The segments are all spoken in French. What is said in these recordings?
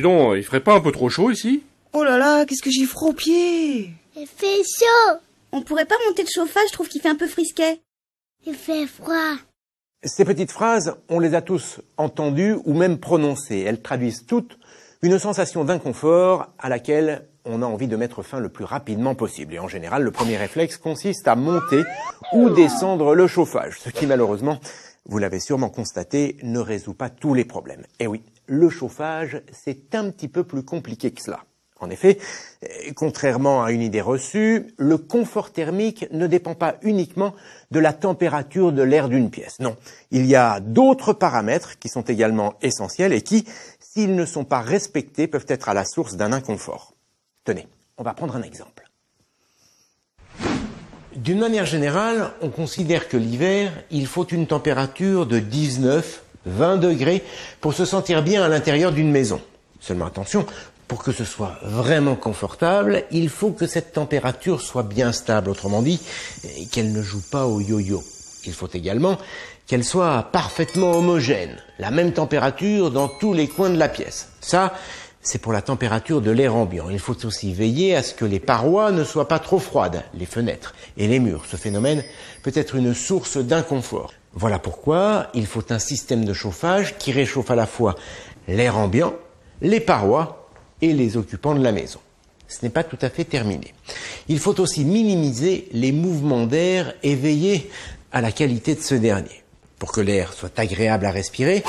donc, il ferait pas un peu trop chaud ici? Oh là là, qu'est-ce que j'ai froid aux pieds. Il fait chaud. On pourrait pas monter le chauffage, je trouve qu'il fait un peu frisquet. Il fait froid. Ces petites phrases, on les a tous entendues ou même prononcées. Elles traduisent toutes une sensation d'inconfort à laquelle on a envie de mettre fin le plus rapidement possible. Et en général, le premier réflexe consiste à monter ou descendre le chauffage, ce qui malheureusement, vous l'avez sûrement constaté, ne résout pas tous les problèmes. Et oui, le chauffage, c'est un petit peu plus compliqué que cela. En effet, contrairement à une idée reçue, le confort thermique ne dépend pas uniquement de la température de l'air d'une pièce. Non, il y a d'autres paramètres qui sont également essentiels et qui, s'ils ne sont pas respectés, peuvent être à la source d'un inconfort. Tenez, on va prendre un exemple. D'une manière générale, on considère que l'hiver, il faut une température de 19-20 degrés pour se sentir bien à l'intérieur d'une maison. Seulement attention, pour que ce soit vraiment confortable, il faut que cette température soit bien stable, autrement dit, qu'elle ne joue pas au yo-yo. Il faut également qu'elle soit parfaitement homogène, la même température dans tous les coins de la pièce. Ça, c'est pour la température de l'air ambiant. Il faut aussi veiller à ce que les parois ne soient pas trop froides, les fenêtres et les murs. Ce phénomène peut être une source d'inconfort. Voilà pourquoi il faut un système de chauffage qui réchauffe à la fois l'air ambiant, les parois et les occupants de la maison. Ce n'est pas tout à fait terminé. Il faut aussi minimiser les mouvements d'air et veiller à la qualité de ce dernier. Pour que l'air soit agréable à respirer,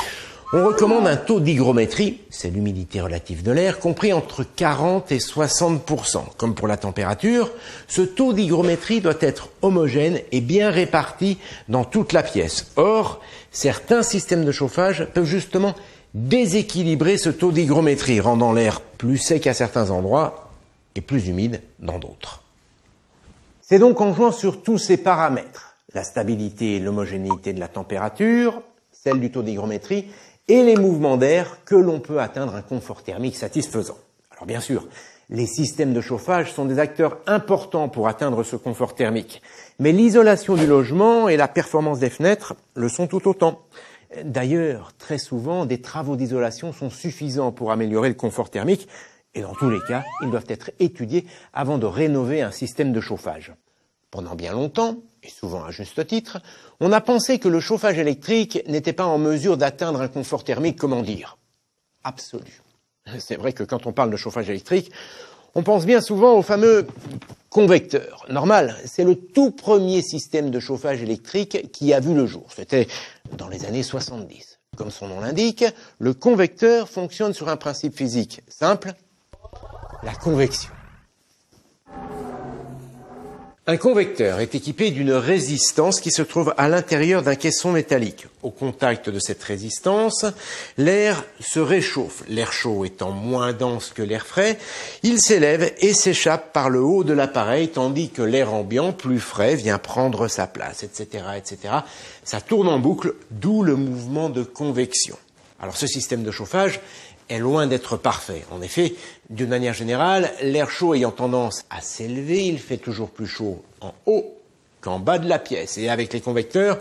on recommande un taux d'hygrométrie, c'est l'humidité relative de l'air, compris entre 40 et 60%. Comme pour la température, ce taux d'hygrométrie doit être homogène et bien réparti dans toute la pièce. Or, certains systèmes de chauffage peuvent justement déséquilibrer ce taux d'hygrométrie, rendant l'air plus sec à certains endroits et plus humide dans d'autres. C'est donc en jouant sur tous ces paramètres, la stabilité et l'homogénéité de la température, celle du taux d'hygrométrie et les mouvements d'air, que l'on peut atteindre un confort thermique satisfaisant. Alors bien sûr, les systèmes de chauffage sont des acteurs importants pour atteindre ce confort thermique, mais l'isolation du logement et la performance des fenêtres le sont tout autant. D'ailleurs, très souvent, des travaux d'isolation sont suffisants pour améliorer le confort thermique et dans tous les cas, ils doivent être étudiés avant de rénover un système de chauffage. Pendant bien longtemps, et souvent à juste titre, on a pensé que le chauffage électrique n'était pas en mesure d'atteindre un confort thermique, comment dire, absolu. C'est vrai que quand on parle de chauffage électrique, on pense bien souvent au fameux convecteur. Normal, c'est le tout premier système de chauffage électrique qui a vu le jour. C'était dans les années 70. Comme son nom l'indique, le convecteur fonctionne sur un principe physique simple, la convection. Un convecteur est équipé d'une résistance qui se trouve à l'intérieur d'un caisson métallique. Au contact de cette résistance, l'air se réchauffe. L'air chaud étant moins dense que l'air frais, il s'élève et s'échappe par le haut de l'appareil, tandis que l'air ambiant, plus frais, vient prendre sa place, etc., etc. Ça tourne en boucle, d'où le mouvement de convection. Alors ce système de chauffage est loin d'être parfait. En effet, d'une manière générale, l'air chaud ayant tendance à s'élever, il fait toujours plus chaud en haut qu'en bas de la pièce. Et avec les convecteurs,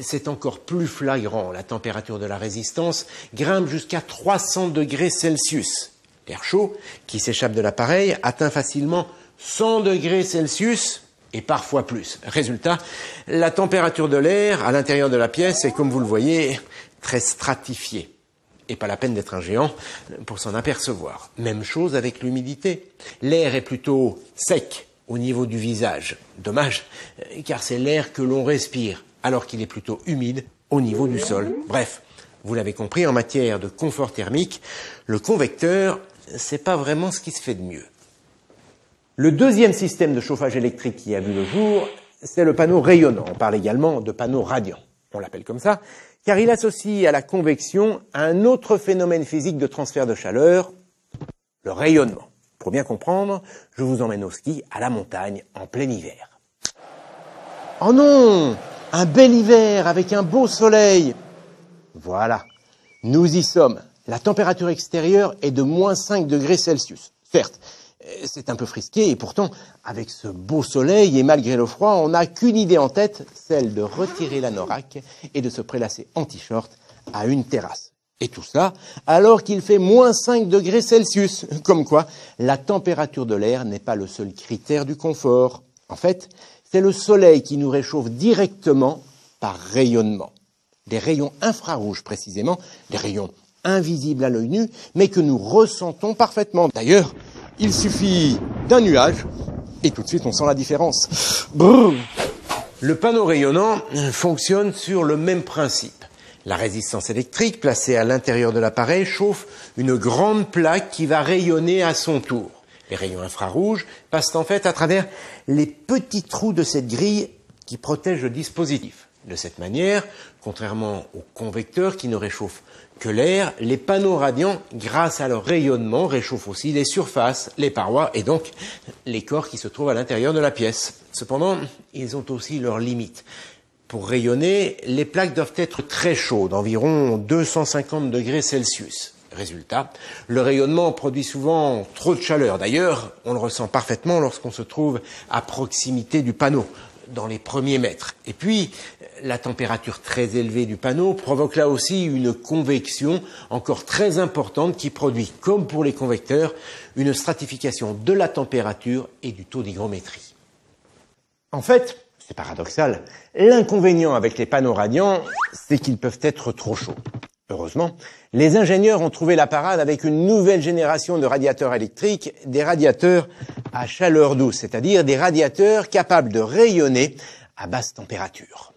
c'est encore plus flagrant. La température de la résistance grimpe jusqu'à 300 degrés Celsius. L'air chaud, qui s'échappe de l'appareil, atteint facilement 100 degrés Celsius et parfois plus. Résultat, la température de l'air à l'intérieur de la pièce est, comme vous le voyez, très stratifiée. Et pas la peine d'être un géant pour s'en apercevoir. Même chose avec l'humidité. L'air est plutôt sec au niveau du visage. Dommage, car c'est l'air que l'on respire, alors qu'il est plutôt humide au niveau du sol. Bref, vous l'avez compris, en matière de confort thermique, le convecteur, c'est pas vraiment ce qui se fait de mieux. Le deuxième système de chauffage électrique qui a vu le jour, c'est le panneau rayonnant. On parle également de panneau radiant. On l'appelle comme ça, car il associe à la convection un autre phénomène physique de transfert de chaleur, le rayonnement. Pour bien comprendre, je vous emmène au ski, à la montagne, en plein hiver. Oh non! Un bel hiver avec un beau soleil! Voilà, nous y sommes. La température extérieure est de moins 5 degrés Celsius. Certes, c'est un peu frisqué et pourtant, avec ce beau soleil et malgré le froid, on n'a qu'une idée en tête, celle de retirer l'anorak et de se prélasser en t-shirt à une terrasse. Et tout ça alors qu'il fait moins 5 degrés Celsius. Comme quoi, la température de l'air n'est pas le seul critère du confort. En fait, c'est le soleil qui nous réchauffe directement par rayonnement. Des rayons infrarouges précisément, des rayons invisibles à l'œil nu, mais que nous ressentons parfaitement. D'ailleurs, il suffit d'un nuage et tout de suite on sent la différence. Brrr. Le panneau rayonnant fonctionne sur le même principe. La résistance électrique placée à l'intérieur de l'appareil chauffe une grande plaque qui va rayonner à son tour. Les rayons infrarouges passent en fait à travers les petits trous de cette grille qui protègent le dispositif. De cette manière, contrairement aux convecteurs qui ne réchauffent que l'air, les panneaux radiants, grâce à leur rayonnement, réchauffent aussi les surfaces, les parois et donc les corps qui se trouvent à l'intérieur de la pièce. Cependant, ils ont aussi leurs limites. Pour rayonner, les plaques doivent être très chaudes, environ 250 degrés Celsius. Résultat, le rayonnement produit souvent trop de chaleur. D'ailleurs, on le ressent parfaitement lorsqu'on se trouve à proximité du panneau, dans les premiers mètres. Et puis, la température très élevée du panneau provoque là aussi une convection encore très importante qui produit, comme pour les convecteurs, une stratification de la température et du taux d'hygrométrie. En fait, c'est paradoxal, l'inconvénient avec les panneaux radiants, c'est qu'ils peuvent être trop chauds. Heureusement, les ingénieurs ont trouvé la parade avec une nouvelle génération de radiateurs électriques, des radiateurs à chaleur douce, c'est-à-dire des radiateurs capables de rayonner à basse température.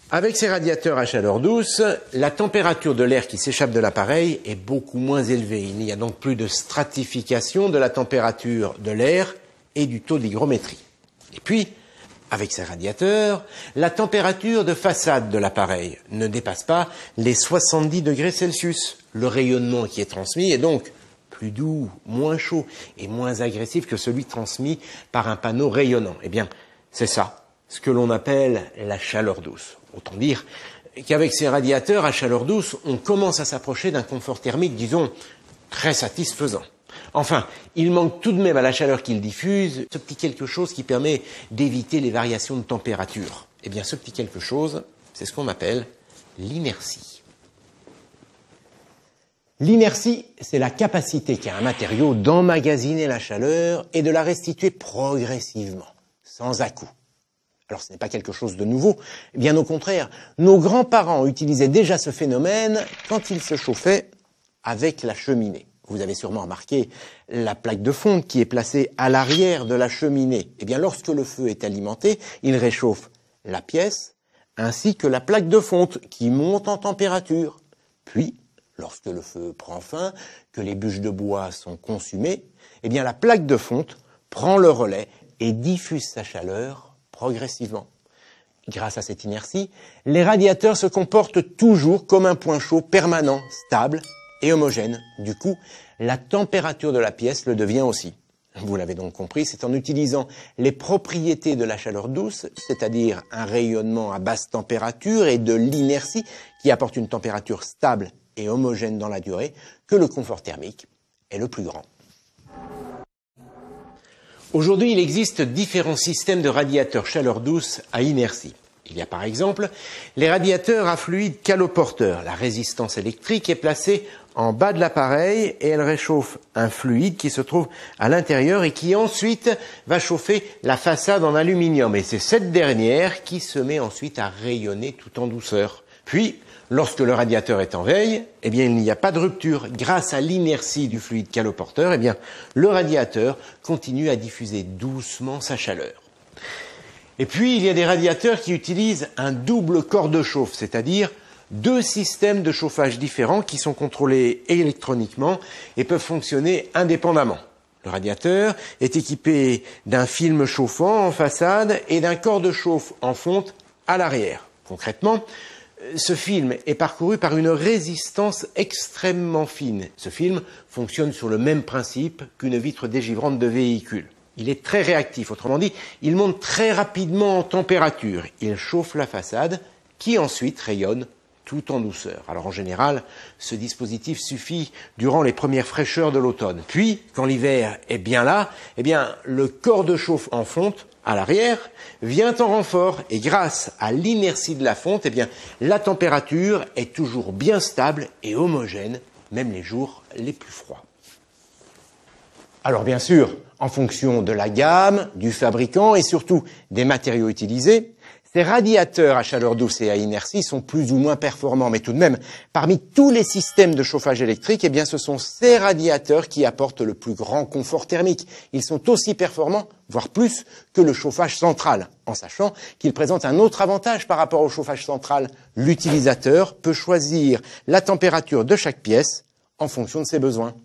Avec ces radiateurs à chaleur douce, la température de l'air qui s'échappe de l'appareil est beaucoup moins élevée. Il n'y a donc plus de stratification de la température de l'air et du taux d'hygrométrie. Et puis, avec ces radiateurs, la température de façade de l'appareil ne dépasse pas les 70 degrés Celsius. Le rayonnement qui est transmis est donc plus doux, moins chaud et moins agressif que celui transmis par un panneau rayonnant. Eh bien, c'est ça, ce que l'on appelle la chaleur douce. Autant dire qu'avec ces radiateurs à chaleur douce, on commence à s'approcher d'un confort thermique, disons, très satisfaisant. Enfin, il manque tout de même à la chaleur qu'il diffuse ce petit quelque chose qui permet d'éviter les variations de température. Eh bien, ce petit quelque chose, c'est ce qu'on appelle l'inertie. L'inertie, c'est la capacité qu'a un matériau d'emmagasiner la chaleur et de la restituer progressivement, sans à-coups. Alors ce n'est pas quelque chose de nouveau, bien au contraire, nos grands-parents utilisaient déjà ce phénomène quand ils se chauffaient avec la cheminée. Vous avez sûrement remarqué la plaque de fonte qui est placée à l'arrière de la cheminée. Eh bien, lorsque le feu est alimenté, il réchauffe la pièce ainsi que la plaque de fonte qui monte en température. Puis, lorsque le feu prend fin, que les bûches de bois sont consumées, eh bien, la plaque de fonte prend le relais et diffuse sa chaleur progressivement. Grâce à cette inertie, les radiateurs se comportent toujours comme un point chaud permanent, stable et homogène. Du coup, la température de la pièce le devient aussi. Vous l'avez donc compris, c'est en utilisant les propriétés de la chaleur douce, c'est-à-dire un rayonnement à basse température et de l'inertie qui apporte une température stable et homogène dans la durée, que le confort thermique est le plus grand. Aujourd'hui, il existe différents systèmes de radiateurs chaleur douce à inertie. Il y a par exemple les radiateurs à fluide caloporteur. La résistance électrique est placée en bas de l'appareil et elle réchauffe un fluide qui se trouve à l'intérieur et qui ensuite va chauffer la façade en aluminium. Et c'est cette dernière qui se met ensuite à rayonner tout en douceur. Puis, lorsque le radiateur est en veille, eh bien, il n'y a pas de rupture. Grâce à l'inertie du fluide caloporteur, eh bien, le radiateur continue à diffuser doucement sa chaleur. Et puis, il y a des radiateurs qui utilisent un double corps de chauffe, c'est-à-dire deux systèmes de chauffage différents qui sont contrôlés électroniquement et peuvent fonctionner indépendamment. Le radiateur est équipé d'un film chauffant en façade et d'un corps de chauffe en fonte à l'arrière. Concrètement, ce film est parcouru par une résistance extrêmement fine. Ce film fonctionne sur le même principe qu'une vitre dégivrante de véhicule. Il est très réactif, autrement dit, il monte très rapidement en température. Il chauffe la façade qui ensuite rayonne tout en douceur. Alors en général, ce dispositif suffit durant les premières fraîcheurs de l'automne. Puis, quand l'hiver est bien là, eh bien, le corps de chauffe en fonte à l'arrière, vient en renfort et grâce à l'inertie de la fonte, eh bien, la température est toujours bien stable et homogène, même les jours les plus froids. Alors bien sûr, en fonction de la gamme, du fabricant et surtout des matériaux utilisés, ces radiateurs à chaleur douce et à inertie sont plus ou moins performants, mais tout de même, parmi tous les systèmes de chauffage électrique, eh bien, ce sont ces radiateurs qui apportent le plus grand confort thermique. Ils sont aussi performants, voire plus, que le chauffage central, en sachant qu'ils présentent un autre avantage par rapport au chauffage central. L'utilisateur peut choisir la température de chaque pièce en fonction de ses besoins.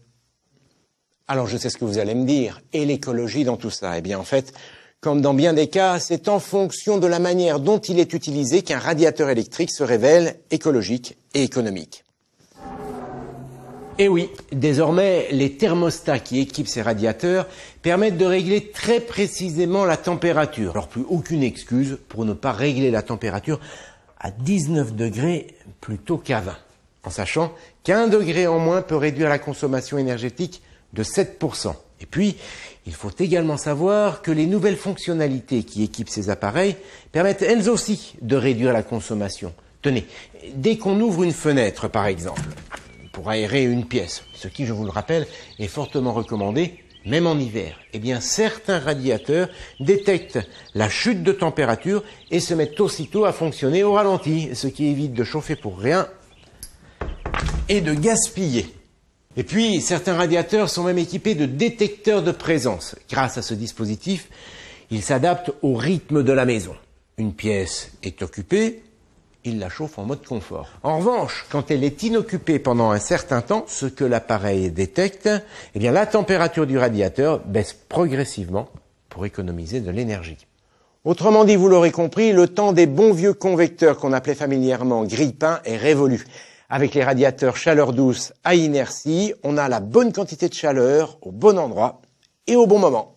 Alors je sais ce que vous allez me dire, et l'écologie dans tout ça? Eh bien en fait, comme dans bien des cas, c'est en fonction de la manière dont il est utilisé qu'un radiateur électrique se révèle écologique et économique. Et oui, désormais, les thermostats qui équipent ces radiateurs permettent de régler très précisément la température. Alors plus aucune excuse pour ne pas régler la température à 19 degrés plutôt qu'à 20, en sachant qu'1 degré en moins peut réduire la consommation énergétique de 7%. Et puis, il faut également savoir que les nouvelles fonctionnalités qui équipent ces appareils permettent elles aussi de réduire la consommation. Tenez, dès qu'on ouvre une fenêtre par exemple, pour aérer une pièce, ce qui, je vous le rappelle, est fortement recommandé, même en hiver, eh bien certains radiateurs détectent la chute de température et se mettent aussitôt à fonctionner au ralenti, ce qui évite de chauffer pour rien et de gaspiller. Et puis, certains radiateurs sont même équipés de détecteurs de présence. Grâce à ce dispositif, ils s'adaptent au rythme de la maison. Une pièce est occupée, il la chauffe en mode confort. En revanche, quand elle est inoccupée pendant un certain temps, ce que l'appareil détecte, eh bien, la température du radiateur baisse progressivement pour économiser de l'énergie. Autrement dit, vous l'aurez compris, le temps des bons vieux convecteurs qu'on appelait familièrement grille-pain est révolu. Avec les radiateurs chaleur douce à inertie, on a la bonne quantité de chaleur au bon endroit et au bon moment.